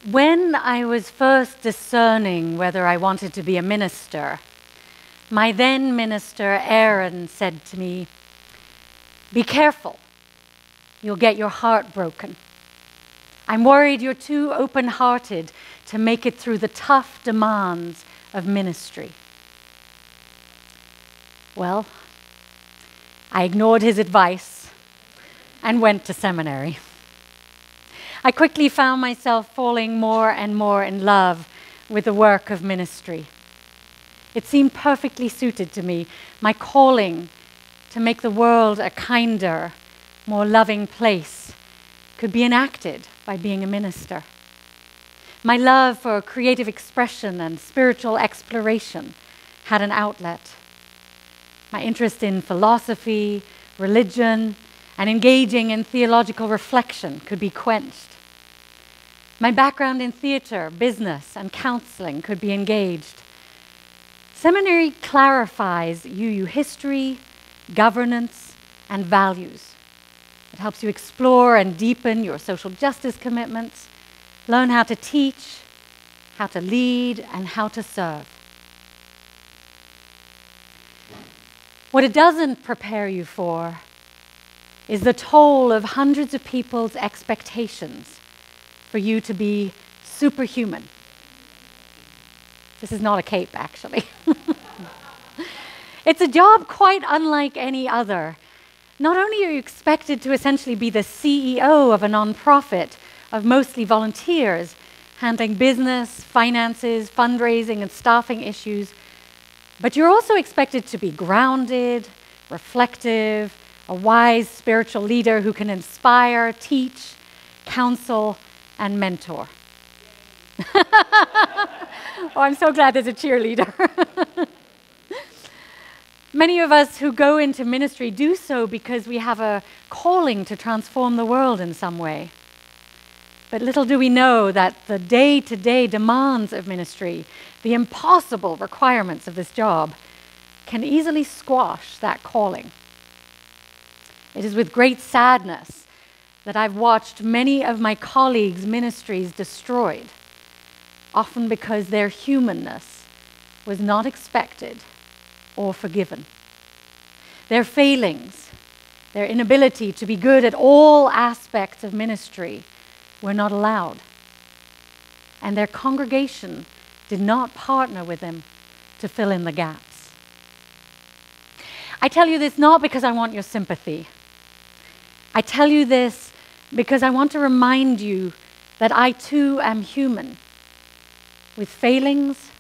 When I was first discerning whether I wanted to be a minister, my then minister, Aaron, said to me, "Be careful, you'll get your heart broken. I'm worried you're too open-hearted to make it through the tough demands of ministry." Well, I ignored his advice and went to seminary. I quickly found myself falling more and more in love with the work of ministry. It seemed perfectly suited to me, my calling to make the world a kinder, more loving place could be enacted by being a minister. My love for creative expression and spiritual exploration had an outlet. My interest in philosophy, religion, and engaging in theological reflection could be quenched. My background in theater, business, and counseling could be engaged. Seminary clarifies UU history, governance, and values. It helps you explore and deepen your social justice commitments, learn how to teach, how to lead, and how to serve. What it doesn't prepare you for is the toll of hundreds of people's expectations for you to be superhuman. This is not a cape, actually. It's a job quite unlike any other. Not only are you expected to essentially be the CEO of a nonprofit of mostly volunteers, handling business, finances, fundraising, and staffing issues, but you're also expected to be grounded, reflective, a wise spiritual leader who can inspire, teach, counsel, and mentor. Oh, I'm so glad there's a cheerleader. Many of us who go into ministry do so because we have a calling to transform the world in some way. But little do we know that the day-to-day demands of ministry, the impossible requirements of this job, can easily squash that calling. It is with great sadness that I've watched many of my colleagues' ministries destroyed, often because their humanness was not expected or forgiven. Their failings, their inability to be good at all aspects of ministry were not allowed, and their congregation did not partner with them to fill in the gaps. I tell you this not because I want your sympathy. I tell you this because I want to remind you that I too am human, with failings,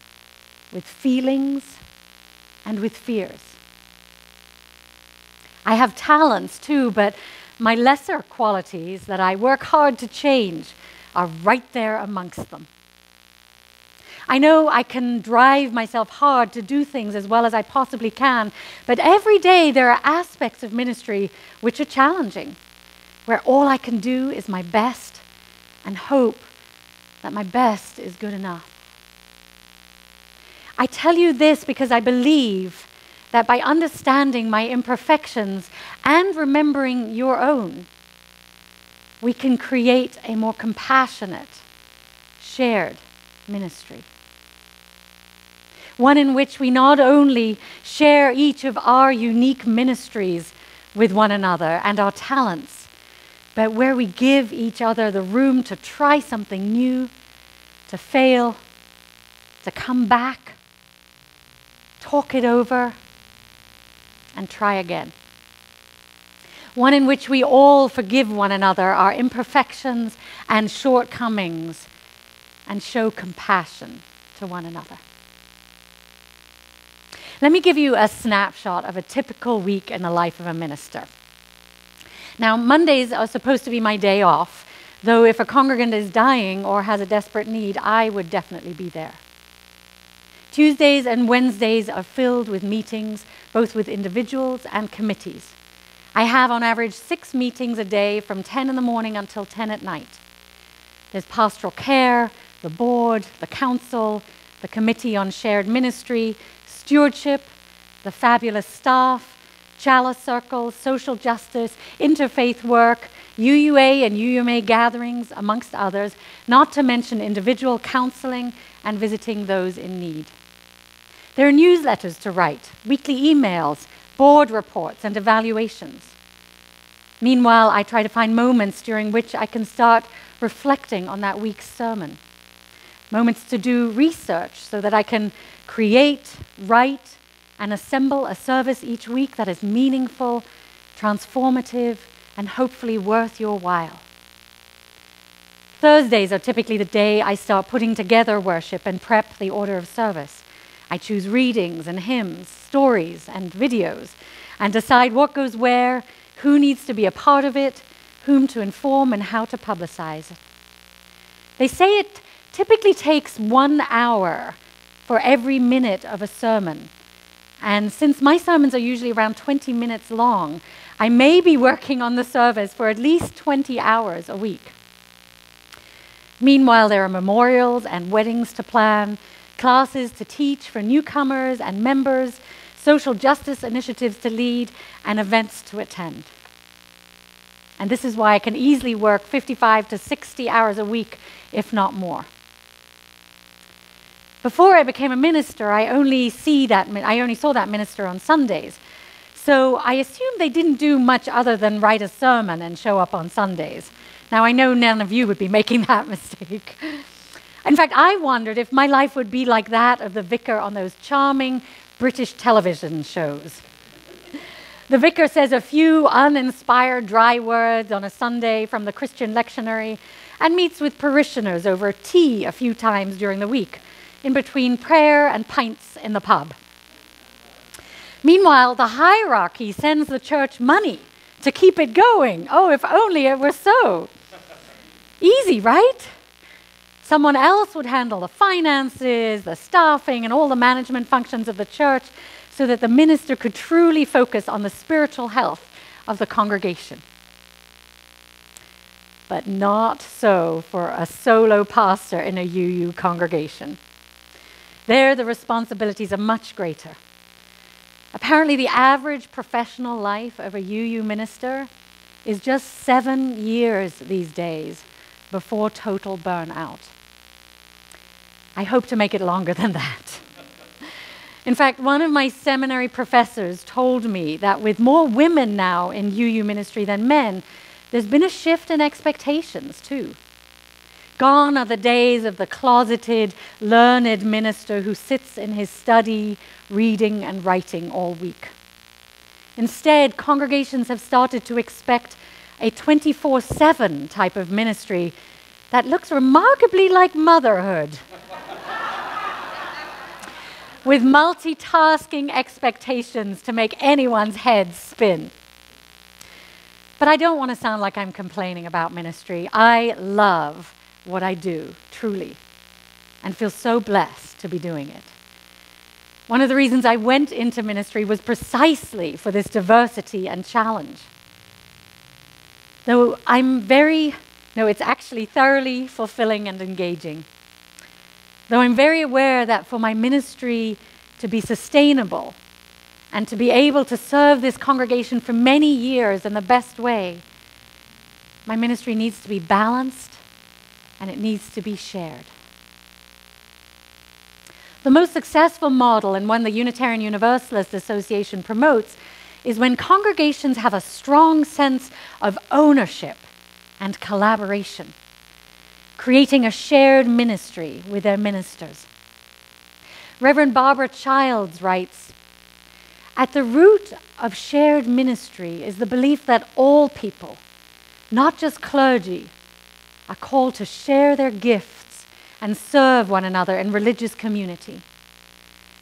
with feelings, and with fears. I have talents too, but my lesser qualities that I work hard to change are right there amongst them. I know I can drive myself hard to do things as well as I possibly can, but every day there are aspects of ministry which are challenging, where all I can do is my best and hope that my best is good enough. I tell you this because I believe that by understanding my imperfections and remembering your own, we can create a more compassionate, shared ministry. One in which we not only share each of our unique ministries with one another and our talents, but where we give each other the room to try something new, to fail, to come back, talk it over, and try again. One in which we all forgive one another our imperfections and shortcomings and show compassion to one another. Let me give you a snapshot of a typical week in the life of a minister. Now, Mondays are supposed to be my day off, though if a congregant is dying or has a desperate need, I would definitely be there. Tuesdays and Wednesdays are filled with meetings, both with individuals and committees. I have on average 6 meetings a day from 10 in the morning until 10 at night. There's pastoral care, the board, the council, the committee on shared ministry, stewardship, the fabulous staff, chalice circles, social justice, interfaith work, UUA and UUMA gatherings, amongst others, not to mention individual counseling and visiting those in need. There are newsletters to write, weekly emails, board reports, and evaluations. Meanwhile, I try to find moments during which I can start reflecting on that week's sermon. Moments to do research so that I can create, write, and assemble a service each week that is meaningful, transformative, and hopefully worth your while. Thursdays are typically the day I start putting together worship and prep the order of service. I choose readings and hymns, stories and videos, and decide what goes where, who needs to be a part of it, whom to inform, and how to publicize it. They say it typically takes 1 hour for every minute of a sermon. And since my sermons are usually around 20 minutes long, I may be working on the service for at least 20 hours a week. Meanwhile, there are memorials and weddings to plan, classes to teach for newcomers and members, social justice initiatives to lead, and events to attend. And this is why I can easily work 55 to 60 hours a week, if not more. Before I became a minister, I only saw that minister on Sundays. So I assumed they didn't do much other than write a sermon and show up on Sundays. Now, I know none of you would be making that mistake. In fact, I wondered if my life would be like that of the vicar on those charming British television shows. The vicar says a few uninspired dry words on a Sunday from the Christian lectionary and meets with parishioners over tea a few times during the week, in between prayer and pints in the pub. Meanwhile, the hierarchy sends the church money to keep it going. Oh, if only it were so. Easy, right? Someone else would handle the finances, the staffing, and all the management functions of the church so that the minister could truly focus on the spiritual health of the congregation. But not so for a solo pastor in a UU congregation. There, the responsibilities are much greater. Apparently, the average professional life of a UU minister is just 7 years these days before total burnout. I hope to make it longer than that. In fact, one of my seminary professors told me that with more women now in UU ministry than men, there's been a shift in expectations too. Gone are the days of the closeted, learned minister who sits in his study, reading and writing all week. Instead, congregations have started to expect a 24/7 type of ministry that looks remarkably like motherhood, with multitasking expectations to make anyone's head spin. But I don't want to sound like I'm complaining about ministry. I love what I do, truly, and feel so blessed to be doing it. One of the reasons I went into ministry was precisely for this diversity and challenge. It's actually thoroughly fulfilling and engaging. Though I'm very aware that for my ministry to be sustainable and to be able to serve this congregation for many years in the best way, my ministry needs to be balanced and it needs to be shared. The most successful model, and one the Unitarian Universalist Association promotes, is when congregations have a strong sense of ownership and collaboration, creating a shared ministry with their ministers. Reverend Barbara Childs writes, "At the root of shared ministry is the belief that all people, not just clergy, are called to share their gifts and serve one another in religious community.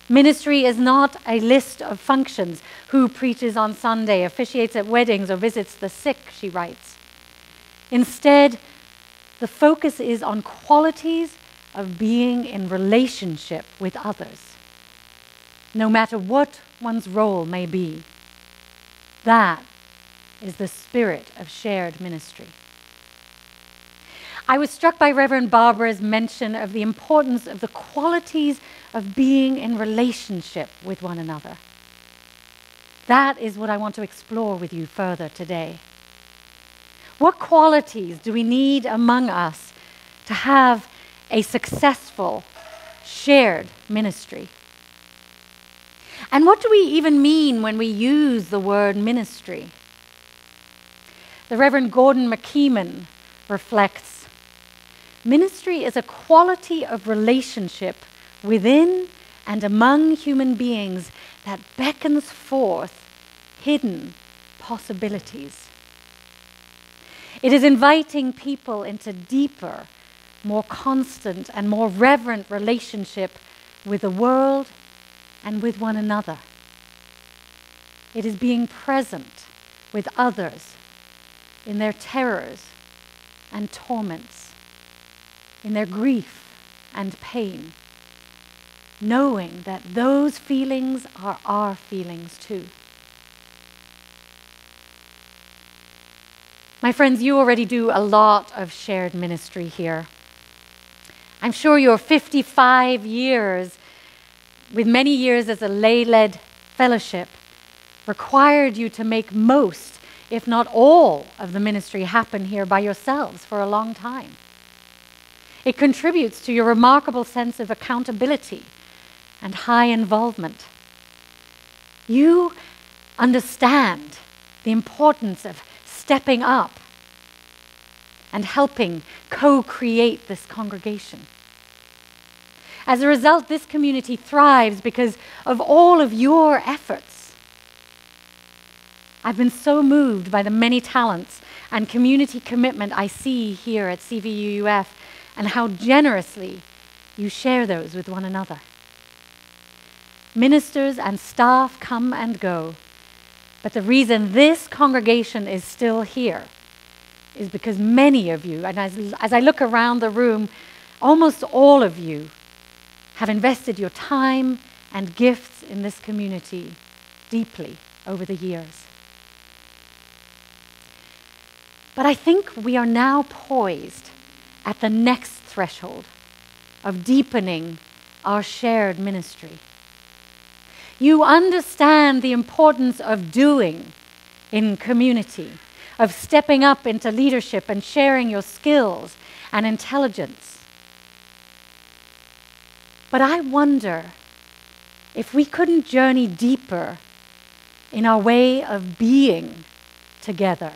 Ministry is not a list of functions: who preaches on Sunday, officiates at weddings, or visits the sick," she writes. Instead, the focus is on qualities of being in relationship with others, no matter what one's role may be. That is the spirit of shared ministry. I was struck by Reverend Barbara's mention of the importance of the qualities of being in relationship with one another. That is what I want to explore with you further today. What qualities do we need among us to have a successful, shared ministry? And what do we even mean when we use the word ministry? The Reverend Gordon McKeeman reflects, ministry is a quality of relationship within and among human beings that beckons forth hidden possibilities. It is inviting people into deeper, more constant and more reverent relationship with the world and with one another. It is being present with others in their terrors and torments, in their grief and pain, knowing that those feelings are our feelings too. My friends, you already do a lot of shared ministry here. I'm sure your 55 years, with many years as a lay-led fellowship, required you to make most, if not all, of the ministry happen here by yourselves for a long time. It contributes to your remarkable sense of accountability and high involvement. You understand the importance of stepping up and helping co-create this congregation. As a result, this community thrives because of all of your efforts. I've been so moved by the many talents and community commitment I see here at CVUUF and how generously you share those with one another. Ministers and staff come and go, but the reason this congregation is still here is because many of you, and as I look around the room, almost all of you have invested your time and gifts in this community deeply over the years. But I think we are now poised at the next threshold of deepening our shared ministry. You understand the importance of doing in community, of stepping up into leadership and sharing your skills and intelligence. But I wonder if we couldn't journey deeper in our way of being together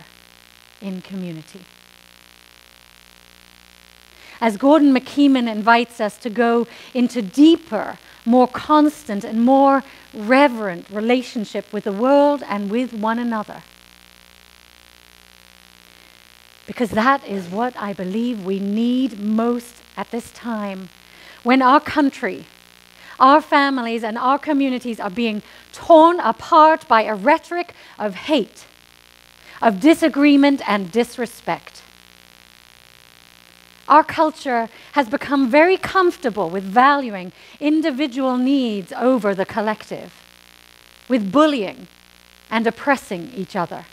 in community. As Gordon McKeeman invites us to go into deeper, more constant and more reverent relationship with the world and with one another. Because that is what I believe we need most at this time, when our country, our families and our communities are being torn apart by a rhetoric of hate, of disagreement and disrespect. Our culture has become very comfortable with valuing individual needs over the collective, with bullying and oppressing each other,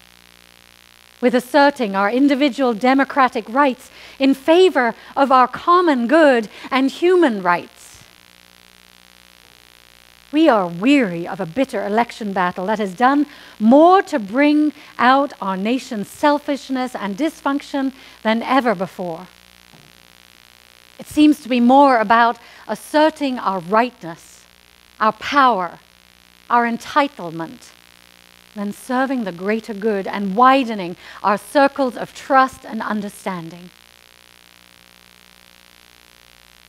with asserting our individual democratic rights in favor of our common good and human rights. We are weary of a bitter election battle that has done more to bring out our nation's selfishness and dysfunction than ever before. It seems to be more about asserting our rightness, our power, our entitlement, than serving the greater good and widening our circles of trust and understanding.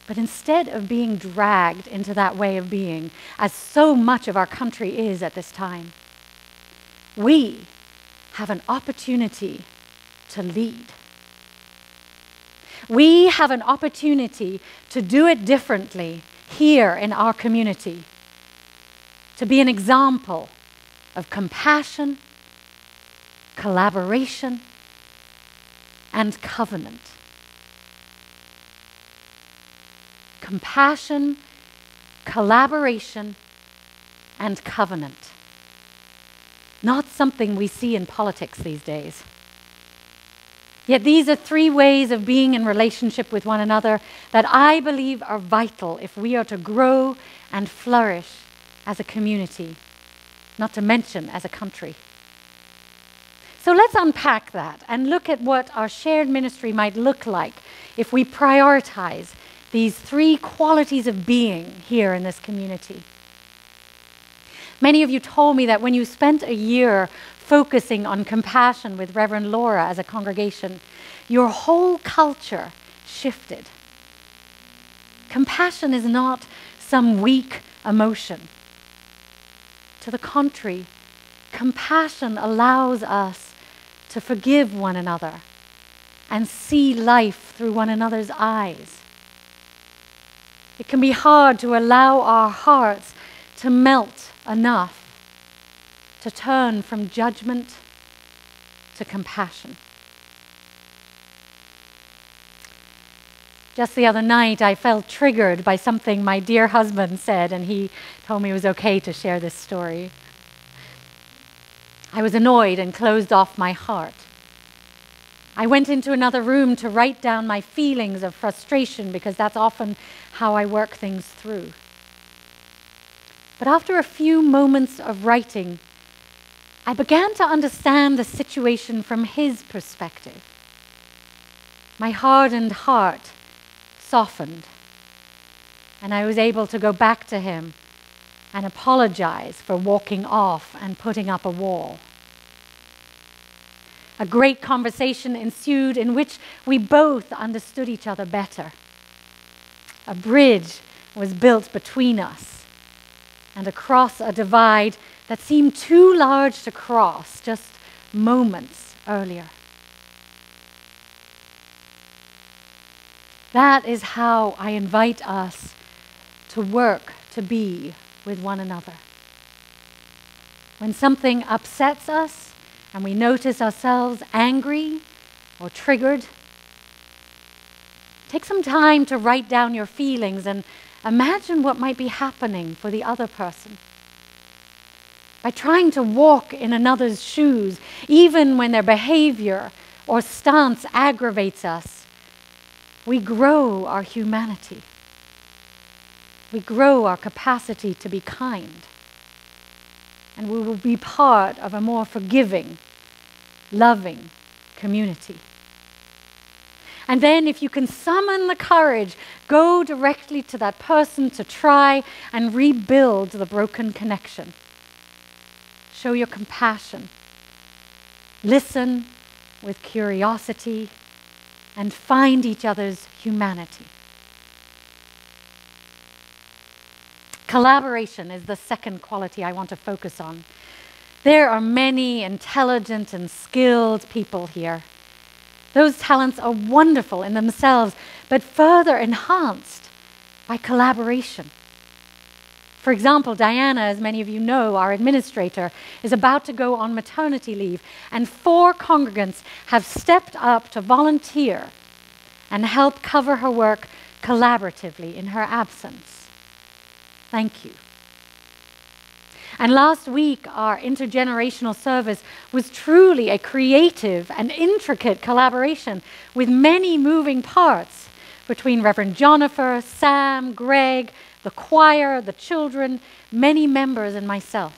But instead of being dragged into that way of being, as so much of our country is at this time, we have an opportunity to lead. We have an opportunity to do it differently here in our community, to be an example of compassion, collaboration, and covenant. Compassion, collaboration, and covenant. Not something we see in politics these days. Yet these are three ways of being in relationship with one another that I believe are vital if we are to grow and flourish as a community, not to mention as a country. So let's unpack that and look at what our shared ministry might look like if we prioritize these three qualities of being here in this community. Many of you told me that when you spent a year focusing on compassion with Reverend Laura as a congregation, your whole culture shifted. Compassion is not some weak emotion. To the contrary, compassion allows us to forgive one another and see life through one another's eyes. It can be hard to allow our hearts to melt enough to turn from judgment to compassion. Just the other night, I felt triggered by something my dear husband said, and he told me it was okay to share this story. I was annoyed and closed off my heart. I went into another room to write down my feelings of frustration because that's often how I work things through. But after a few moments of writing, I began to understand the situation from his perspective. My hardened heart softened, and I was able to go back to him and apologize for walking off and putting up a wall. A great conversation ensued in which we both understood each other better. A bridge was built between us, and across a divide that seemed too large to cross just moments earlier. That is how I invite us to work to be with one another. When something upsets us and we notice ourselves angry or triggered, take some time to write down your feelings and imagine what might be happening for the other person. By trying to walk in another's shoes, even when their behavior or stance aggravates us, we grow our humanity. We grow our capacity to be kind. And we will be part of a more forgiving, loving community. And then if you can summon the courage, go directly to that person to try and rebuild the broken connection. Show your compassion. Listen with curiosity and find each other's humanity. Collaboration is the second quality I want to focus on. There are many intelligent and skilled people here. Those talents are wonderful in themselves, but further enhanced by collaboration. For example, Diana, as many of you know, our administrator, is about to go on maternity leave, and 4 congregants have stepped up to volunteer and help cover her work collaboratively in her absence. Thank you. And last week, our intergenerational service was truly a creative and intricate collaboration with many moving parts between Reverend Jonathan, Sam, Greg, the choir, the children, many members, and myself.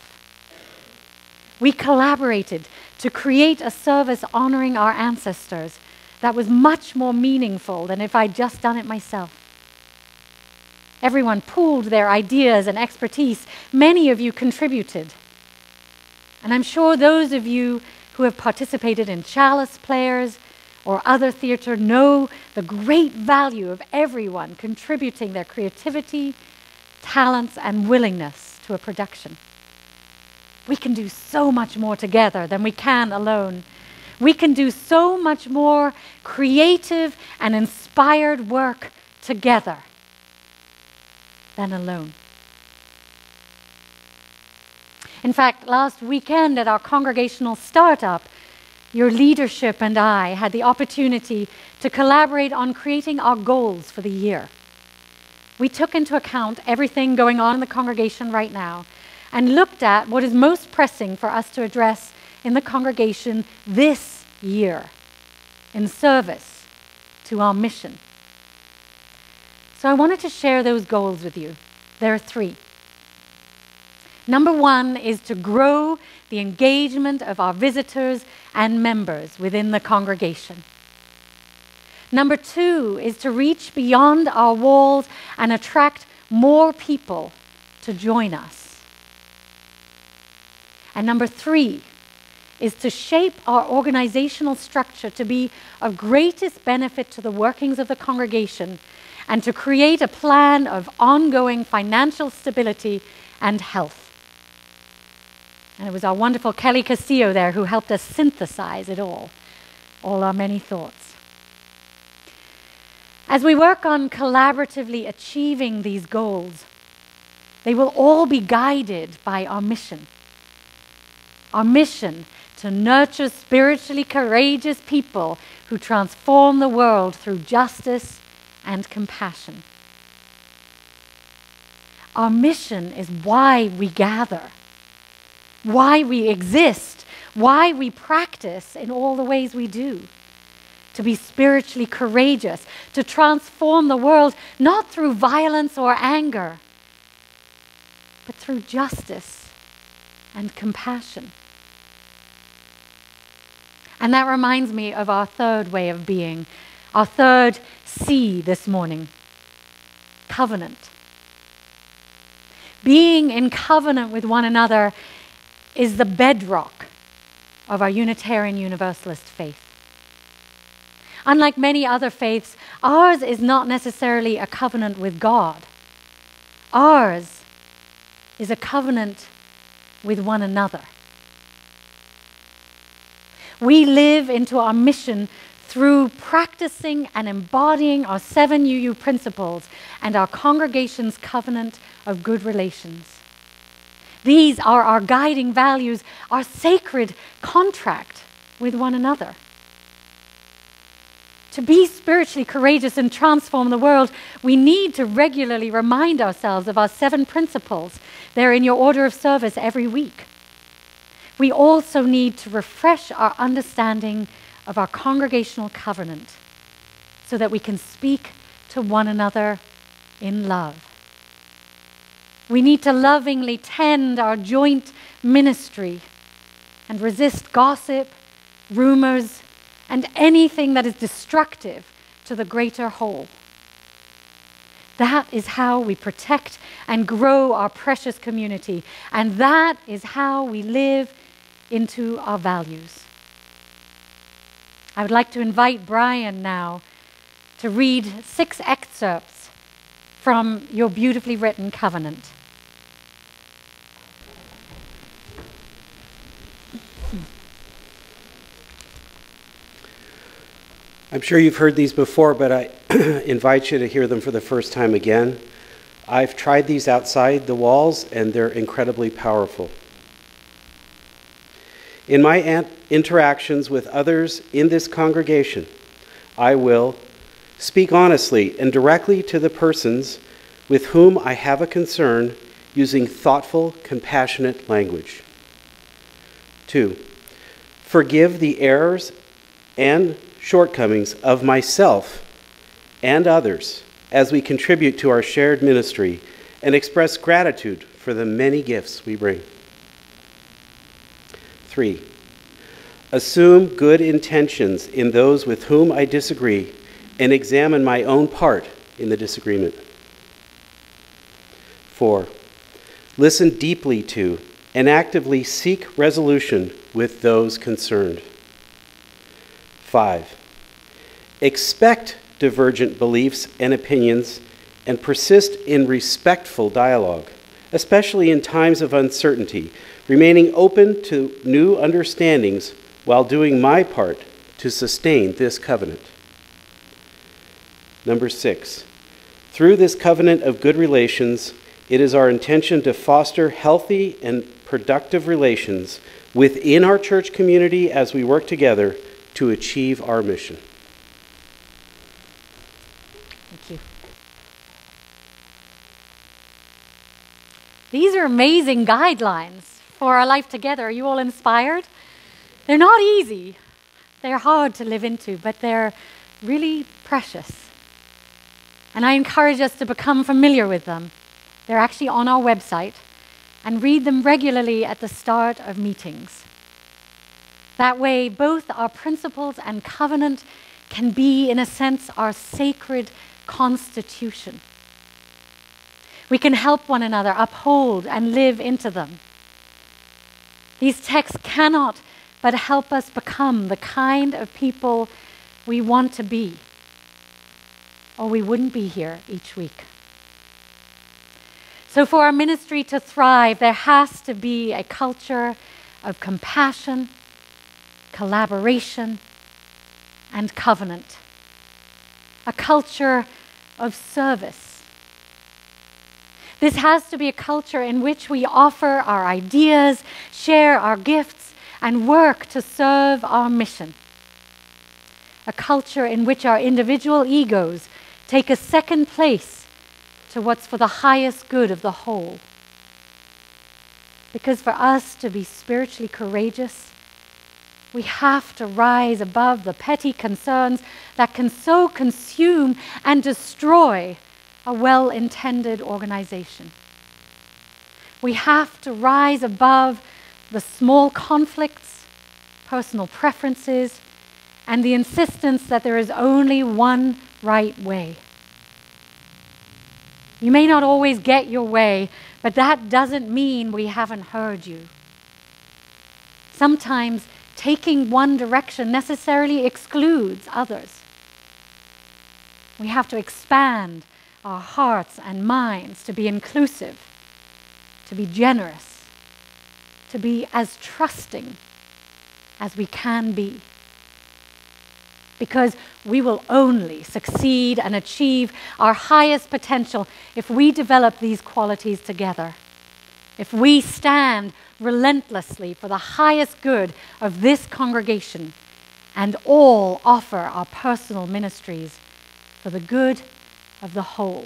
We collaborated to create a service honoring our ancestors that was much more meaningful than if I'd just done it myself. Everyone pooled their ideas and expertise. Many of you contributed. And I'm sure those of you who have participated in chalice players or other theater know the great value of everyone contributing their creativity, talents, and willingness to a production. We can do so much more together than we can alone. We can do so much more creative and inspired work together than alone. In fact, last weekend at our congregational startup, your leadership and I had the opportunity to collaborate on creating our goals for the year. We took into account everything going on in the congregation right now and looked at what is most pressing for us to address in the congregation this year in service to our mission. So I wanted to share those goals with you. There are 3. Number one is to grow the engagement of our visitors and members within the congregation. Number two is to reach beyond our walls and attract more people to join us. And number three is to shape our organizational structure to be of greatest benefit to the workings of the congregation and to create a plan of ongoing financial stability and health. And it was our wonderful Kelly Castillo there who helped us synthesize it all our many thoughts. As we work on collaboratively achieving these goals, they will all be guided by our mission. Our mission to nurture spiritually courageous people who transform the world through justice and compassion. Our mission is why we gather, why we exist, why we practice in all the ways we do. To be spiritually courageous, to transform the world not through violence or anger, but through justice and compassion. And that reminds me of our third way of being, our third C this morning, covenant. Being in covenant with one another is the bedrock of our Unitarian Universalist faith. Unlike many other faiths, ours is not necessarily a covenant with God. Ours is a covenant with one another. We live into our mission through practicing and embodying our 7 UU principles and our congregation's covenant of good relations. These are our guiding values, our sacred contract with one another. To be spiritually courageous and transform the world, we need to regularly remind ourselves of our 7 principles. They're in your order of service every week. We also need to refresh our understanding of our congregational covenant so that we can speak to one another in love. We need to lovingly tend our joint ministry and resist gossip, rumors, and anything that is destructive to the greater whole. That is how we protect and grow our precious community, and that is how we live into our values. I would like to invite Brian now to read 6 excerpts from your beautifully written covenant. I'm sure you've heard these before, but I invite you to hear them for the first time again. I've tried these outside the walls, and they're incredibly powerful. In my interactions with others in this congregation, I will speak honestly and directly to the persons with whom I have a concern using thoughtful, compassionate language. 2, forgive the errors and shortcomings of myself and others as we contribute to our shared ministry and express gratitude for the many gifts we bring. 3, assume good intentions in those with whom I disagree and examine my own part in the disagreement. 4, listen deeply to and actively seek resolution with those concerned. 5, expect divergent beliefs and opinions and persist in respectful dialogue, especially in times of uncertainty, remaining open to new understandings while doing my part to sustain this covenant. 6, through this covenant of good relations, it is our intention to foster healthy and productive relations within our church community as we work together to achieve our mission. Thank you. These are amazing guidelines for our life together. Are you all inspired? They're not easy. They're hard to live into, but they're really precious. And I encourage us to become familiar with them. They're actually on our website, and read them regularly at the start of meetings. That way, both our principles and covenant can be, in a sense, our sacred constitution. We can help one another uphold and live into them. These texts cannot but help us become the kind of people we want to be, or we wouldn't be here each week. So for our ministry to thrive, there has to be a culture of compassion, collaboration, and covenant. A culture of service. This has to be a culture in which we offer our ideas, share our gifts, and work to serve our mission. A culture in which our individual egos take a second place to what's for the highest good of the whole. Because for us to be spiritually courageous, we have to rise above the petty concerns that can so consume and destroy a well-intended organization. We have to rise above the small conflicts, personal preferences, and the insistence that there is only one right way. You may not always get your way, but that doesn't mean we haven't heard you. Sometimes taking one direction necessarily excludes others. We have to expand our hearts and minds to be inclusive, to be generous, to be as trusting as we can be. Because we will only succeed and achieve our highest potential if we develop these qualities together. If we stand relentlessly for the highest good of this congregation and all offer our personal ministries for the good of the whole.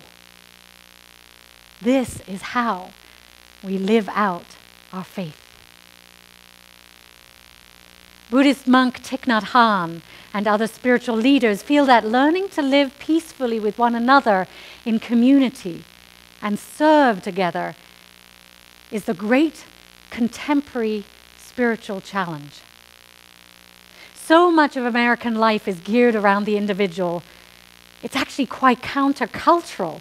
This is how we live out our faith. Buddhist monk Thich Nhat Hanh and other spiritual leaders feel that learning to live peacefully with one another in community and serve together is the great contemporary spiritual challenge. So much of American life is geared around the individual. It's actually quite countercultural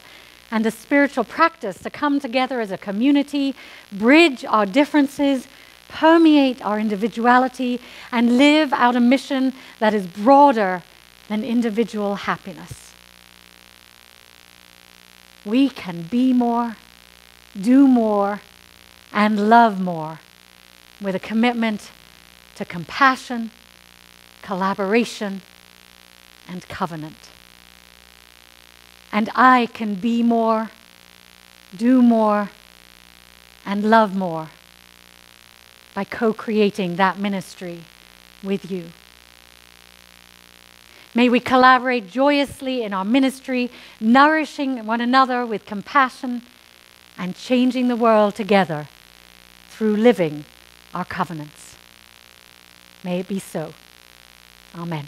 and a spiritual practice to come together as a community, bridge our differences, permeate our individuality, and live out a mission that is broader than individual happiness. We can be more, do more, and love more with a commitment to compassion, collaboration, and covenant. And I can be more, do more, and love more by co-creating that ministry with you. May we collaborate joyously in our ministry, nourishing one another with compassion and changing the world together through living our covenants. May it be so. Amen.